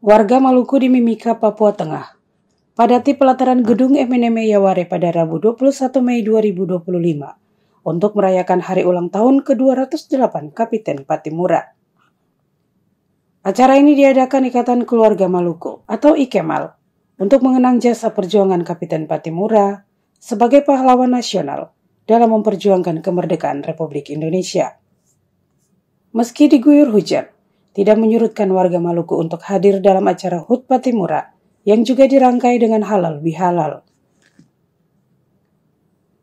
Warga Maluku di Mimika, Papua Tengah, padati pelataran gedung MNM Yaware pada Rabu 21 Mei 2025 untuk merayakan hari ulang tahun ke-208 Kapiten Patimura. Acara ini diadakan Ikatan Keluarga Maluku atau IKEMAL untuk mengenang jasa perjuangan Kapiten Patimura sebagai pahlawan nasional dalam memperjuangkan kemerdekaan Republik Indonesia. Meski diguyur hujan, tidak menyurutkan warga Maluku untuk hadir dalam acara HUT Patimura yang juga dirangkai dengan halal bihalal.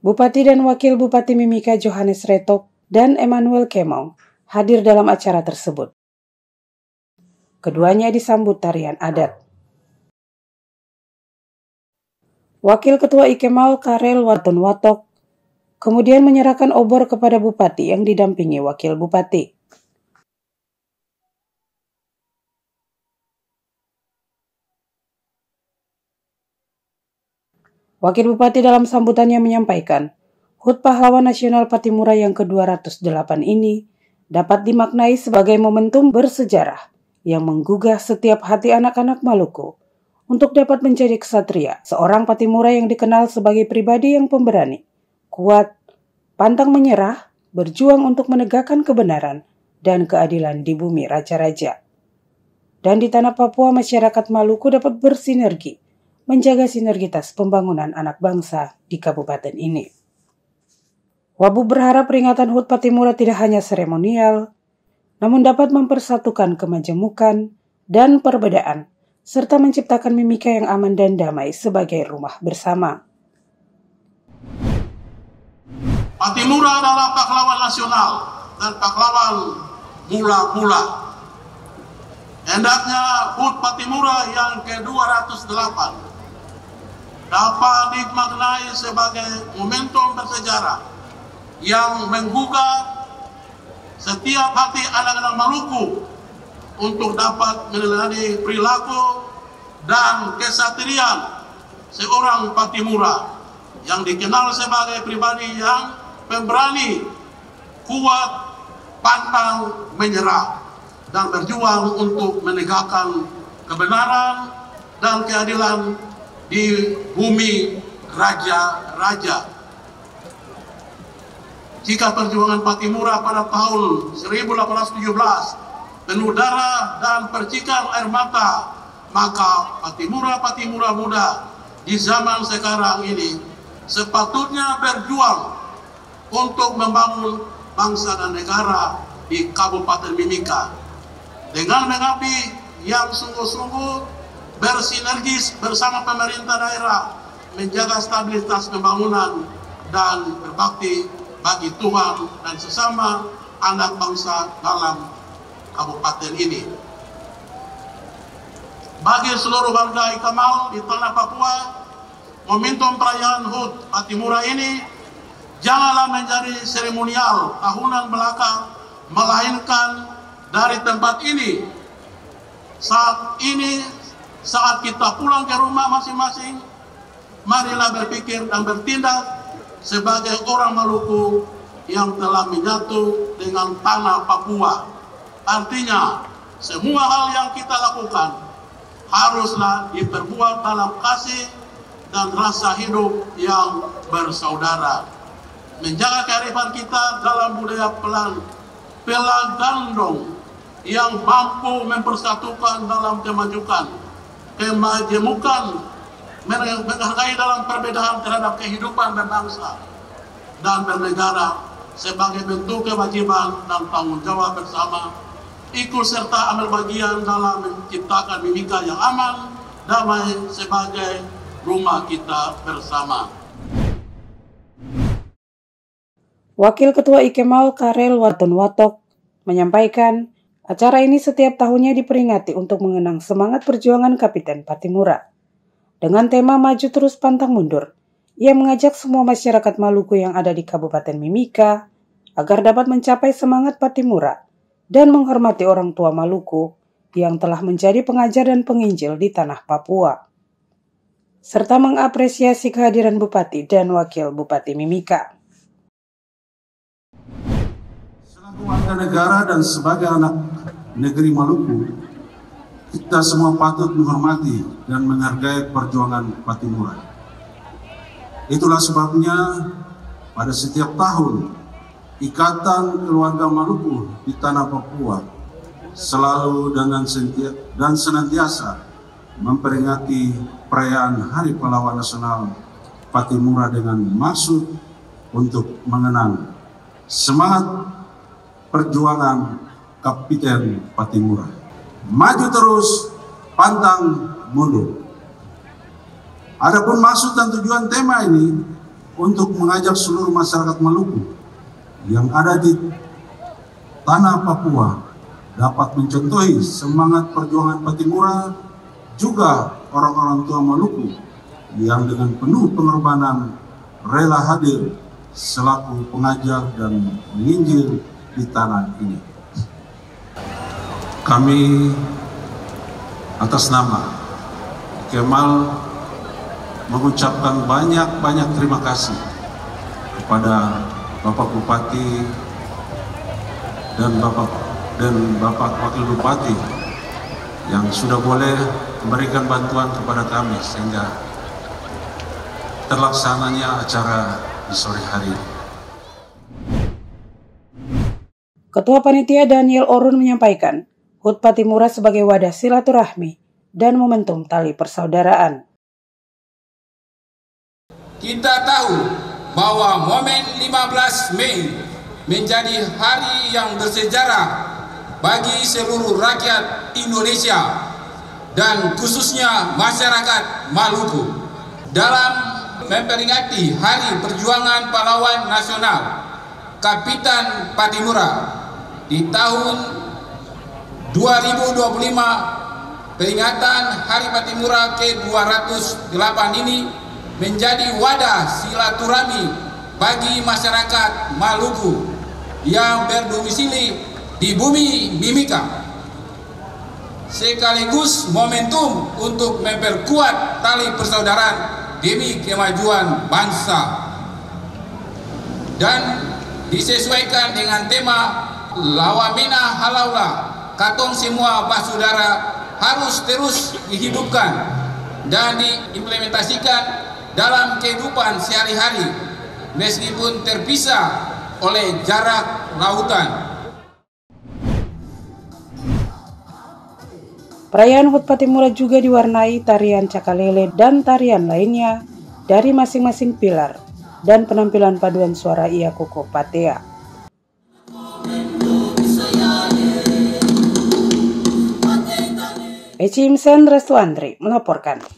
Bupati dan Wakil Bupati Mimika Johannes Retok dan Emmanuel Kemong hadir dalam acara tersebut. Keduanya disambut tarian adat. Wakil Ketua IKEMAL Karel Waton Watok kemudian menyerahkan obor kepada Bupati yang didampingi Wakil Bupati. Wakil Bupati dalam sambutannya menyampaikan, HUT Pahlawan Nasional Patimura yang ke-208 ini dapat dimaknai sebagai momentum bersejarah yang menggugah setiap hati anak-anak Maluku untuk dapat menjadi ksatria, seorang Patimura yang dikenal sebagai pribadi yang pemberani, kuat, pantang menyerah, berjuang untuk menegakkan kebenaran dan keadilan di bumi raja-raja. Dan di tanah Papua, masyarakat Maluku dapat bersinergi menjaga sinergitas pembangunan anak bangsa di kabupaten ini. Wabu berharap peringatan HUT Patimura tidak hanya seremonial, namun dapat mempersatukan kemajemukan dan perbedaan, serta menciptakan Mimika yang aman dan damai sebagai rumah bersama. Patimura adalah pahlawan nasional dan pahlawan mula-mula. Hendaknya HUT Patimura yang ke-208 dapat dimaknai sebagai momentum bersejarah yang menggugah setiap hati anak-anak Maluku untuk dapat meneladani perilaku dan kesatrian seorang Patimura yang dikenal sebagai pribadi yang pemberani, kuat, pantang menyerah, dan berjuang untuk menegakkan kebenaran dan keadilan di bumi raja-raja. Jika perjuangan Patimura pada tahun 1817 penuh darah dan percikan air mata, maka Patimura muda di zaman sekarang ini sepatutnya berjuang untuk membangun bangsa dan negara di Kabupaten Mimika dengan mengabdi yang sungguh-sungguh, bersinergis bersama pemerintah daerah, menjaga stabilitas pembangunan dan berbakti bagi Tuhan dan sesama anak bangsa dalam kabupaten ini. Bagi seluruh warga IKEMAL di tanah Papua, momentum perayaan HUT Patimura ini janganlah menjadi seremonial tahunan belaka, melainkan dari tempat ini, saat kita pulang ke rumah masing-masing, marilah berpikir dan bertindak sebagai orang Maluku yang telah menyatu dengan tanah Papua. Artinya, semua hal yang kita lakukan haruslah diperbuat dalam kasih dan rasa hidup yang bersaudara. Menjaga kearifan kita dalam budaya pelandandong yang mampu mempersatukan dalam kemajemukan, menghargai dalam perbedaan terhadap kehidupan berbangsa dan bernegara sebagai bentuk kewajiban dan tanggung jawab bersama, ikut serta ambil bagian dalam menciptakan Mimika yang aman, damai sebagai rumah kita bersama. Wakil Ketua IKEMAL Karel Waton Watok menyampaikan, acara ini setiap tahunnya diperingati untuk mengenang semangat perjuangan Kapiten Patimura. Dengan tema Maju Terus Pantang Mundur, ia mengajak semua masyarakat Maluku yang ada di Kabupaten Mimika agar dapat mencapai semangat Patimura dan menghormati orang tua Maluku yang telah menjadi pengajar dan penginjil di tanah Papua, serta mengapresiasi kehadiran Bupati dan Wakil Bupati Mimika. Selaku warga negara dan sebagai anak negeri Maluku, kita semua patut menghormati dan menghargai perjuangan Patimura. Itulah sebabnya pada setiap tahun Ikatan Keluarga Maluku di Tanah Papua selalu dan senantiasa memperingati perayaan Hari Pahlawan Nasional Patimura dengan maksud untuk mengenang semangat perjuangan Kapiten Patimura. Maju terus, pantang mundur. Adapun maksud dan tujuan tema ini untuk mengajak seluruh masyarakat Maluku yang ada di Tanah Papua dapat mencontohi semangat perjuangan Patimura, juga orang-orang tua Maluku yang dengan penuh pengorbanan rela hadir selaku pengajar dan menginjil di tanah ini. Kami atas nama Kemal mengucapkan banyak terima kasih kepada Bapak Bupati dan Bapak Wakil Bupati yang sudah boleh memberikan bantuan kepada kami sehingga terlaksananya acara di sore hari. Ketua Panitia Daniel Orun menyampaikan, HUT Patimura sebagai wadah silaturahmi dan momentum tali persaudaraan. Kita tahu bahwa momen 15 Mei menjadi hari yang bersejarah bagi seluruh rakyat Indonesia dan khususnya masyarakat Maluku. Dalam memperingati Hari Perjuangan Pahlawan Nasional Kapiten Patimura di tahun 2025, peringatan Hari Patimura ke-208 ini menjadi wadah silaturahmi bagi masyarakat Maluku yang berdomisili di bumi Mimika, sekaligus momentum untuk memperkuat tali persaudaraan demi kemajuan bangsa. Dan disesuaikan dengan tema Lawamena Halaula, katong semua basudara harus terus dihidupkan dan diimplementasikan dalam kehidupan sehari-hari meskipun terpisah oleh jarak lautan. Perayaan HUT Patimura juga diwarnai tarian cakalele dan tarian lainnya dari masing-masing pilar dan penampilan paduan suara Iakoko Patea. Eci Imsen Restu Andri melaporkan.